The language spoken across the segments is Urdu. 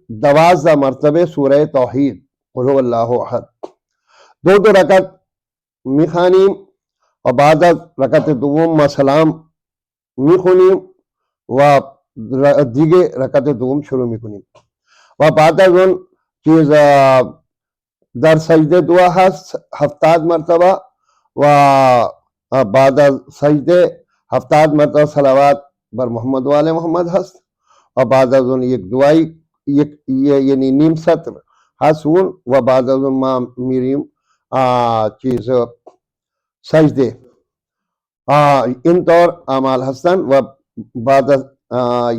12 مرتبه سوره توحید قل هو الله احد، دو رکعت میخوانیم و بعد از رکعت دوم ما سلام میخونیم و دیگه رکعت دوم شروع میکنیم و بعد از اون چیز در سجده دعا هست 70 مرتبه و بعد از سجده 70 مرتبه صلوات بر محمد و آل محمد هست و بعد از اون یک دعای یعنی نیم سطر هست اون و بعد از اون ما میریم چیز سجده. این طور اعمال هستن و بعد از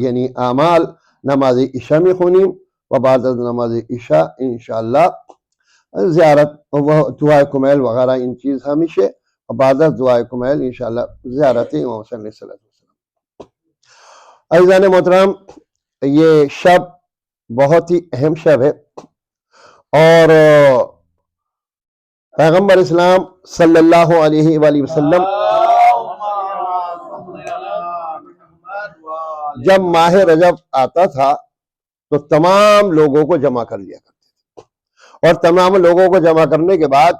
یعنی اعمال نماز عشاء میخونیم و بعد از نماز عشاء انشاءاللہ زیارت و دعای کمیل وغیرہ ان چیز ہمیشہ و بعد از دعای کمیل انشاءاللہ زیارت امام حسین علیہ السلام. عزیزان محترم، یہ شب بہت ہی اہم شب ہے اور پیغمبر اسلام صلی اللہ علیہ وآلہ وسلم جب ماہ رجب آتا تھا تو تمام لوگوں کو جمع کر لیا کرتے تھے اور تمام لوگوں کو جمع کرنے کے بعد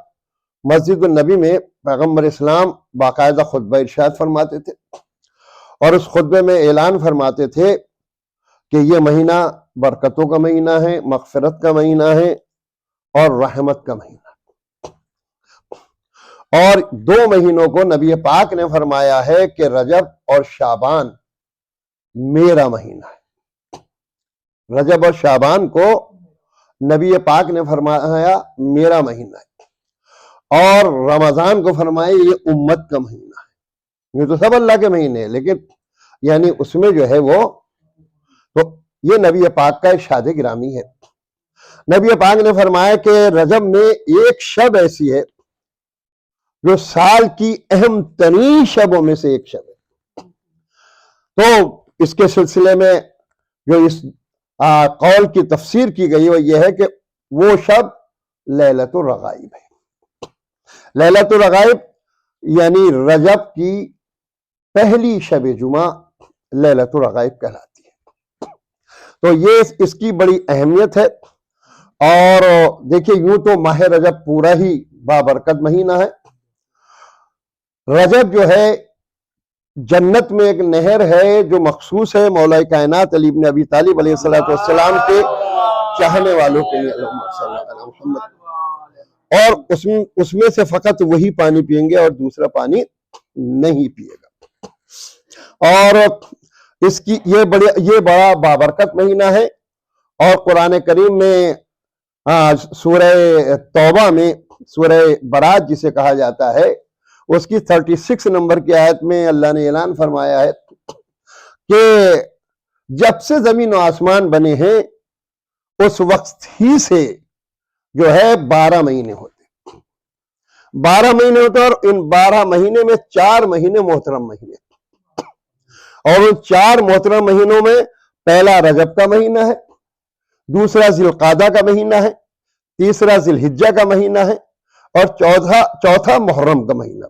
مسجد النبی میں پیغمبر اسلام باقاعدہ خطبہ ارشاد فرماتے تھے اور اس خطبے میں اعلان فرماتے تھے کہ یہ مہینہ برکتوں کا مہینہ ہے، مغفرت کا مہینہ ہے اور رحمت کا مہینہ ہے. اور 2 مہینوں کو نبی پاک نے فرمایا ہے کہ رجب اور شعبان میرا مہینہ ہے. رجب اور شعبان کو نبی پاک نے فرمایا میرا مہینہ ہے اور رمضان کو فرمایا یہ امت کا مہینہ ہے. یہ تو سب اللہ کے مہینے ہیں لیکن یعنی اس میں جو ہے وہ تو یہ نبی پاک کا ارشاد گرامی ہے. نبی پاک نے فرمایا کہ رجب میں ایک شب ایسی ہے جو سال کی اہم ترین شبوں میں سے ایک شب ہے. تو اس کے سلسلے میں جو اس قول کی تفسیر کی گئی وہ یہ ہے کہ وہ شب لیلۃ الرغائب ہے. لیلۃ الرغائب یعنی رجب کی پہلی شب جمعہ لیلۃ الرغائب کہلاتی ہے. تو یہ اس کی بڑی اہمیت ہے. اور دیکھیے یوں تو ماہ رجب پورا ہی بابرکت مہینہ ہے. رجب جو ہے جنت میں ایک نہر ہے جو مخصوص ہے مولا کائنات علی بن ابی طالب علیہ السلام کے چاہنے والوں کے لیے. اللہم صلی علی محمد. اور اس میں سے فقط وہی پانی پئیں گے اور دوسرا پانی نہیں پیے گا. اور اس کی یہ بڑا بابرکت مہینہ ہے. اور قرآن کریم میں سورہ توبہ میں سورہ برات جسے کہا جاتا ہے اس کی 36 نمبر کی آیت میں اللہ نے اعلان فرمایا ہے کہ جب سے زمین و آسمان بنے ہیں اس وقت ہی سے جو ہے 12 مہینے ہوتے. 12 مہینے ہوتے اور ان 12 مہینے میں 4 مہینے محترم مہینے اور ان 4 محترم مہینوں میں پہلا رجب کا مہینہ ہے، دوسرا ذی القعدہ کا مہینہ ہے، تیسرا ذی الحجہ کا مہینہ ہے اور چوتھا محرم کا مہینہ.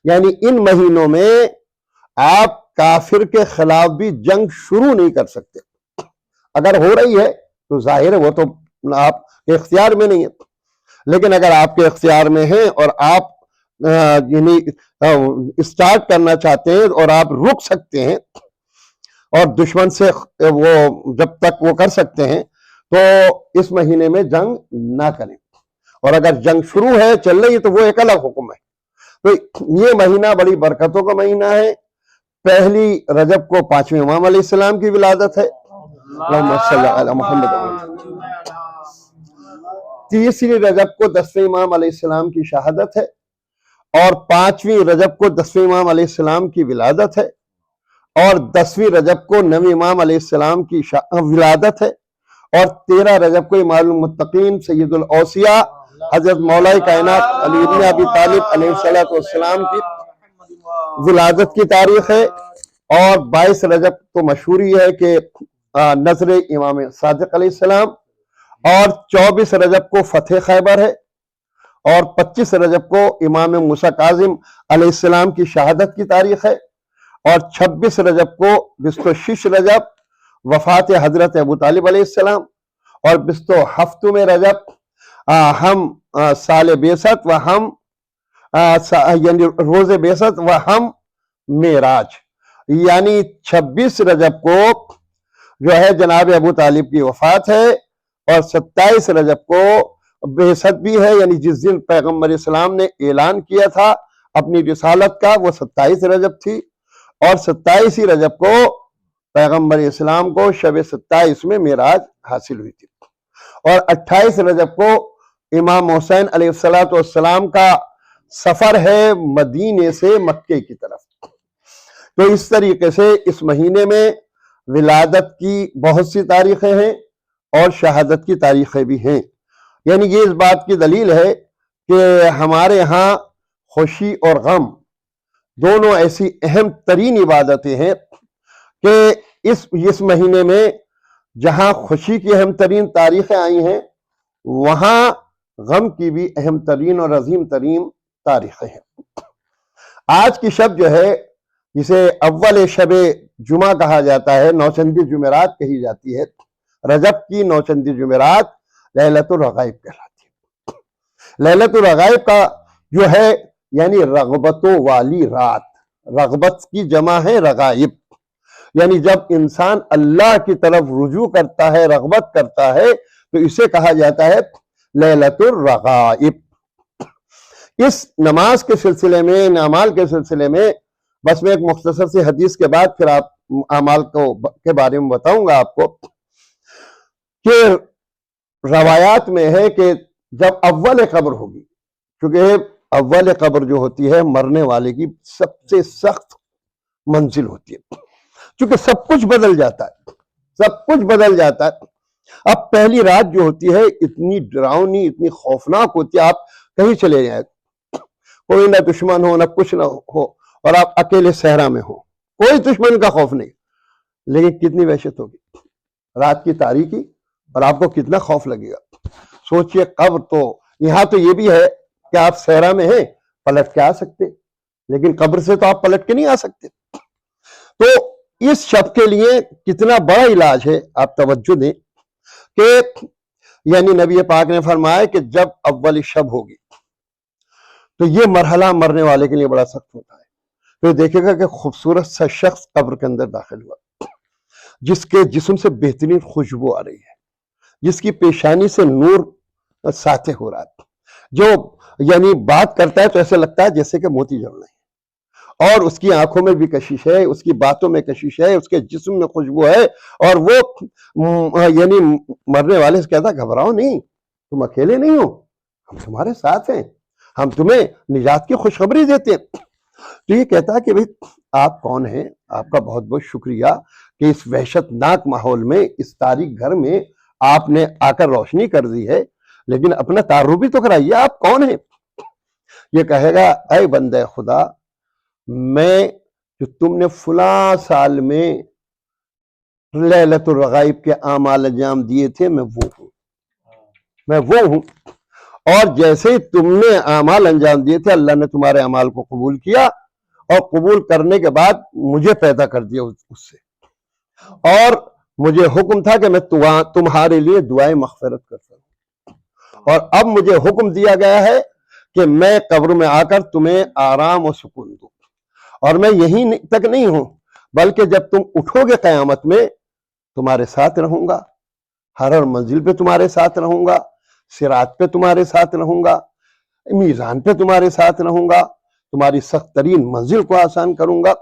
یعنی ان مہینوں میں آپ کافر کے خلاف بھی جنگ شروع نہیں کر سکتے. اگر ہو رہی ہے تو ظاہر ہے وہ تو آپ کے اختیار میں نہیں ہے، لیکن اگر آپ کے اختیار میں ہے اور آپ یعنی اسٹارٹ کرنا چاہتے ہیں اور آپ رک سکتے ہیں اور دشمن سے وہ جب تک وہ کر سکتے ہیں تو اس مہینے میں جنگ نہ کریں. اور اگر جنگ شروع ہے چل رہی ہے تو وہ ایک الگ حکم ہے. تو یہ مہینہ بڑی برکتوں کا مہینہ ہے. پہلی رجب کو 5ویں امام علیہ السلام کی ولادت ہے. اللہم صلی علی محمد. تیسری رجب کو 10ویں امام علیہ السلام کی شہادت ہے اور 5ویں رجب کو 10ویں امام علیہ السلام کی ولادت ہے اور 10ویں رجب کو 9ویں امام علیہ السلام کی ولادت ہے اور 13 رجب کو امام المتقین سید الاوصیاء حضرت مولا کائنات علی بن ابی طالب علیہ السلام کی ولادت کی تاریخ ہے. اور 22 رجب تو مشہور ہی ہے کہ نظر امام صادق علیہ السلام اور 24 رجب کو فتح خیبر ہے اور 25 رجب کو امام موسیٰ کاظم علیہ السلام کی شہادت کی تاریخ ہے اور 26 رجب کو 26 رجب وفات حضرت ابو طالب علیہ السلام اور 27 رجب ہم سال بیست و ہم یعنی روز بیست و ہم معراج، یعنی 26 رجب کو جو ہے جناب ابو طالب کی وفات ہے، اور 27 رجب کو بعثت بھی ہے، یعنی جس دن پیغمبر اسلام نے اعلان کیا تھا اپنی رسالت کا وہ 27 رجب تھی، اور 27 رجب کو پیغمبر اسلام کو شب 27 میں معراج حاصل ہوئی تھی، اور 28 رجب کو امام حسین علیہ السلام کا سفر ہے مدینے سے مکے کی طرف۔ تو اس طریقے سے اس مہینے میں ولادت کی بہت سی تاریخیں ہیں اور شہادت کی تاریخیں بھی ہیں، یعنی یہ اس بات کی دلیل ہے کہ ہمارے ہاں خوشی اور غم دونوں ایسی اہم ترین عبادتیں ہیں کہ اس مہینے میں جہاں خوشی کی اہم ترین تاریخیں آئی ہیں وہاں غم کی بھی اہم ترین اور عظیم ترین تاریخیں ہیں۔ آج کی شب جو ہے جسے اول شب جمعہ کہا جاتا ہے، نوچندی جمعرات کہی جاتی ہے، رجب کی نوچندی جمعرات لیلۃ الرغائب کہلاتی ہے۔ لیلۃ الرغائب کا جو ہے یعنی رغبتوں والی رات، رغبت کی جمع ہے رغائب، یعنی جب انسان اللہ کی طرف رجوع کرتا ہے، رغبت کرتا ہے، تو اسے کہا جاتا ہے لیلۃ الرغائب۔ اس نماز کے سلسلے میں، ان اعمال کے سلسلے میں بس میں ایک مختصر سی حدیث کے بعد پھر آپ اعمال کے بارے میں بتاؤں گا آپ کو، کہ روایات میں ہے کہ جب اول قبر ہوگی، کیونکہ اول قبر جو ہوتی ہے مرنے والے کی سب سے سخت منزل ہوتی ہے، کیونکہ سب کچھ بدل جاتا ہے، سب کچھ بدل جاتا ہے۔ اب پہلی رات جو ہوتی ہے اتنی ڈراؤنی، اتنی خوفناک ہوتی ہے، آپ کہیں چلے جائیں، کوئی نہ دشمن ہو نہ کچھ نہ ہو، اور آپ اکیلے صحرا میں ہو، کوئی دشمن کا خوف نہیں، لیکن کتنی وحشت ہوگی رات کی تاریکی، اور آپ کو کتنا خوف لگے گا۔ سوچئے قبر تو یہاں تو یہ بھی ہے کہ آپ صحرا میں ہیں پلٹ کے آ سکتے، لیکن قبر سے تو آپ پلٹ کے نہیں آ سکتے۔ تو اس شب کے لیے کتنا بڑا علاج ہے، آپ توجہ دیں کہ یعنی نبی پاک نے فرمایا کہ جب اول شب ہوگی تو یہ مرحلہ مرنے والے کے لیے بڑا سخت ہوتا ہے۔ تو دیکھے گا کہ خوبصورت سا شخص قبر کے اندر داخل ہوا، جس کے جسم سے بہترین خوشبو آ رہی ہے، جس کی پیشانی سے نور ساطع ہو رہا ہے، جو یعنی بات کرتا ہے تو ایسے لگتا ہے جیسے کہ موتی جڑ رہے ہیں، اور اس کی آنکھوں میں بھی کشش ہے، اس کی باتوں میں کشش ہے، اس کے جسم میں خوشبو ہے، اور وہ یعنی مرنے والے سے کہتا گھبراؤ نہیں، تم اکیلے نہیں ہو، ہم تمہارے ساتھ ہیں، ہم تمہیں نجات کی خوشخبری دیتے ہیں۔ تو یہ کہتا ہے کہ بھئی آپ کون ہیں؟ آپ کا بہت بہت شکریہ کہ اس وحشت ناک ماحول میں، اس تاریک گھر میں آپ نے آ کر روشنی کر دی ہے، لیکن اپنا تعارف بھی تو کرائیے، آپ کون ہیں؟ یہ کہے گا اے بندہ خدا، میں جو تم نے فلاں سال میں لیلۃ الرغائب کے اعمال انجام دیے تھے میں وہ ہوں، اور جیسے ہی تم نے اعمال انجام دیے تھے اللہ نے تمہارے اعمال کو قبول کیا، اور قبول کرنے کے بعد مجھے پیدا کر دیا اس سے، اور مجھے حکم تھا کہ میں تمہارے لیے دعائیں مغفرت کرتا ہوں، اور اب مجھے حکم دیا گیا ہے کہ میں قبر میں آ کر تمہیں آرام و سکون دوں، اور میں یہیں تک نہیں ہوں بلکہ جب تم اٹھو گے قیامت میں تمہارے ساتھ رہوں گا، ہر منزل پہ تمہارے ساتھ رہوں گا، صراط پہ تمہارے ساتھ رہوں گا، میزان پہ تمہارے ساتھ رہوں گا، تمہاری سخت ترین منزل کو آسان کروں گا۔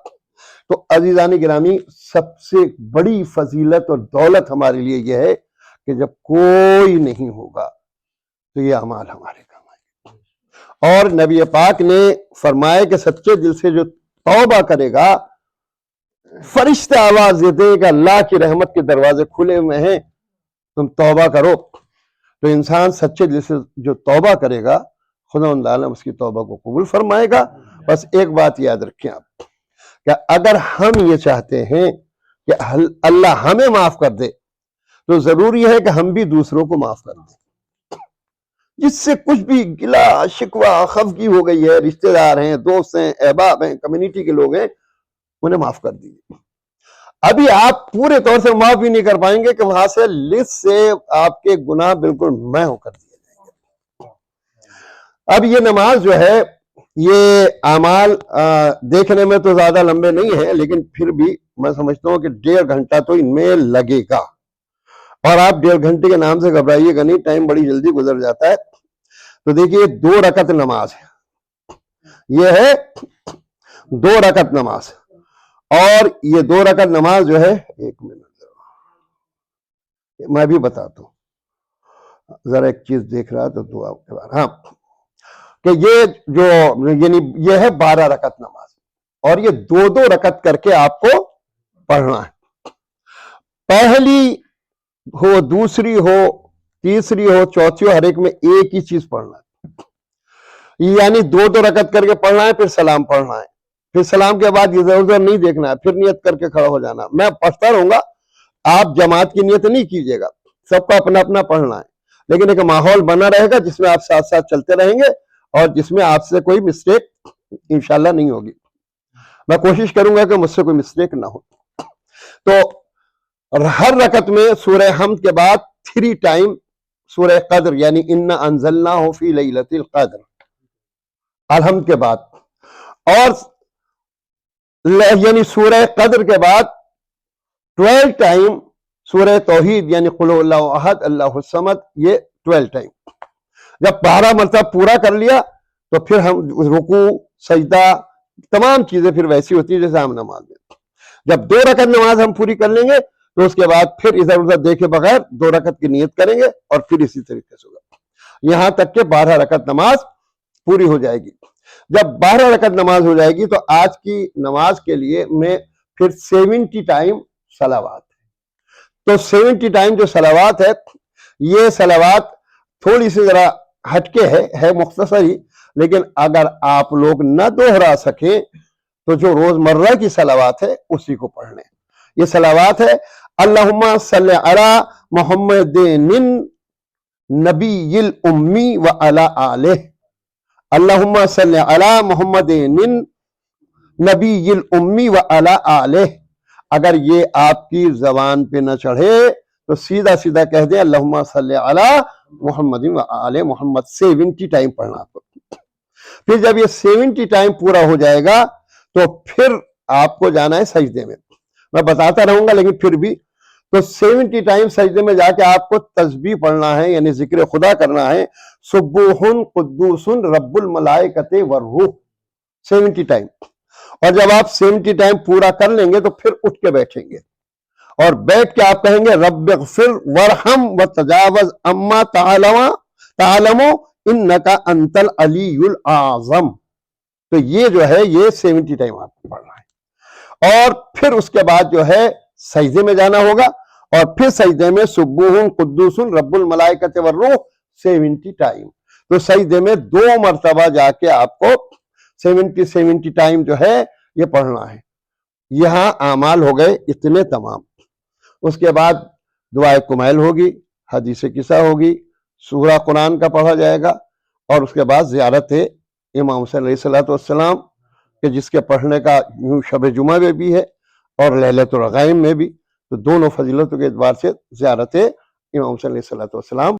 تو عزیزان گرامی، سب سے بڑی فضیلت اور دولت ہمارے لیے یہ ہے کہ جب کوئی نہیں ہوگا تو یہ اعمال ہمارے کام آئے گا، اور نبی پاک نے فرمایا کہ سچے دل سے جو توبہ کرے گا فرشتے آواز دیتے ہیں کہ اللہ کی رحمت کے دروازے کھلے ہوئے ہیں، تم توبہ کرو۔ تو انسان سچے دل سے جو توبہ کرے گا خدا عالم اس کی توبہ کو قبول فرمائے گا۔ بس ایک بات یاد رکھیں آپ کہ اگر ہم یہ چاہتے ہیں کہ اللہ ہمیں معاف کر دے تو ضروری ہے کہ ہم بھی دوسروں کو معاف کر دیں، جس سے کچھ بھی گلا شکوہ خفگی ہو گئی ہے، رشتہ دار ہیں، دوست ہیں، احباب ہیں، کمیونٹی کے لوگ ہیں، انہیں معاف کر دیجیے۔ ابھی آپ پورے طور سے معاف بھی نہیں کر پائیں گے کہ وہاں سے لسٹ سے آپ کے گناہ بالکل محو کر دیے جائیں گے۔ اب یہ نماز جو ہے یہ اعمال دیکھنے میں تو زیادہ لمبے نہیں ہیں، لیکن پھر بھی میں سمجھتا ہوں کہ 1.5 گھنٹہ تو ان میں لگے گا، اور آپ 1.5 گھنٹے کے نام سے گھبرائیے گا نہیں، ٹائم بڑی جلدی گزر جاتا ہے۔ تو دیکھیے 2 رکعت نماز ہے، یہ ہے 2 رکعت نماز، اور یہ 2 رکعت نماز جو ہے، ایک منٹ میں بھی بتاتا ہوں، ذرا ایک چیز دیکھ رہا تو دعا کے بعد، ہاں، کہ یہ جو یعنی یہ ہے 12 رکعت نماز، اور یہ 2 رکعت کر کے آپ کو پڑھنا ہے۔ پہلی ہو، دوسری ہو، تیسری ہو، چوتھی ہو، ہر ایک میں ایک ہی چیز پڑھنا ہے، یعنی 2 رکعت کر کے پڑھنا ہے، پھر سلام پڑھنا ہے، پھر سلام کے بعد ادھر ادھر نہیں دیکھنا ہے، پھر نیت کر کے کھڑا ہو جانا۔ میں پڑھتا رہوں گا، آپ جماعت کی نیت نہیں کیجیے گا، سب کو اپنا اپنا پڑھنا ہے، لیکن ایک ماحول بنا رہے گا جس میں آپ ساتھ ساتھ چلتے رہیں گے، اور جس میں آپ سے کوئی مسٹیک انشاءاللہ نہیں ہوگی۔ میں کوشش کروں گا کہ مجھ سے کوئی مسٹیک نہ ہو۔ تو ہر رکعت میں سورہ حمد کے بعد 3 ٹائم سورہ قدر یعنی انا انزلناہ فی لیلۃ القدر الحمد کے بعد، اور یعنی سورہ قدر کے بعد 12 ٹائم سورہ توحید یعنی قل هو اللہ احد اللہ الصمد، یہ 12 ٹائم۔ جب 12 مرتبہ پورا کر لیا تو پھر ہم رکوع، سجدہ، تمام چیزیں پھر ویسی ہوتی ہے جیسے ہم نماز میں۔ جب 2 رکعت نماز ہم پوری کر لیں گے تو اس کے بعد پھر ادھر ادھر دیکھے بغیر 2 رکعت کی نیت کریں گے، اور پھر اسی طریقے سے ہوگا یہاں تک کہ 12 رکعت نماز پوری ہو جائے گی۔ جب 12 رکعت نماز ہو جائے گی تو آج کی نماز کے لیے میں پھر 70 ٹائم صلوات، تو 70 ٹائم جو صلوات ہے، یہ صلوات تھوڑی سی ذرا ہٹکے ہے مختصر ہی، لیکن اگر آپ لوگ نہ دوہرا سکیں تو جو روزمرہ کی صلوات ہے اسی کو پڑھ لیں۔ یہ صلوات ہے اللہم صلی علی محمد نبی الامی وعلی آلہ، اللہم صلی علی محمد نبی الامی وعلی آلہ۔ اگر یہ آپ کی زبان پہ نہ چڑھے تو سیدھا سیدھا کہہ دیں اللہم صلی علی محمد وعلی محمد، 70 ٹائم پڑھنا آپ کو۔ پھر جب یہ 70 ٹائم پورا ہو جائے گا تو پھر آپ کو جانا ہے سجدے میں، میں بتاتا رہوں گا لیکن پھر بھی، تو 70 ٹائم سجدے میں جا کے آپ کو تسبیح پڑھنا ہے، یعنی ذکر خدا کرنا ہے، سبوح قدوس رب الملائکۃ والروح، 70 ٹائم۔ اور جب آپ 70 ٹائم پورا کر لیں گے تو پھر اٹھ کے بیٹھیں گے، اور بیٹھ کے آپ کہیں گے رب اغفر وارحم وتجاوز عما تعلم انک انت العلی الاعظم۔ تو یہ جو ہے یہ 70 ٹائم آپ کو پڑھنا ہے، اور پھر اس کے بعد جو ہے سجدے میں جانا ہوگا، اور پھر سجدے میں سبوح قدوس رب الملائکۃ والروح 70 ٹائم۔ تو سجدے میں 2 مرتبہ جا کے آپ کو 70 ٹائم جو ہے یہ پڑھنا ہے۔ یہاں اعمال ہو گئے اتنے تمام۔ اس کے بعد دعائے کمیل ہوگی، حدیث قصہ ہوگی، سورہ قرآن کا پڑھا جائے گا، اور اس کے بعد زیارت امام حسین علیہ السلام کہ جس کے پڑھنے کا یوں شب جمعہ میں بھی ہے اور لیلۃ الرغائم میں بھی، تو دونوں فضیلتوں کے اعتبار سے زیارت امام حسین علیہ السلام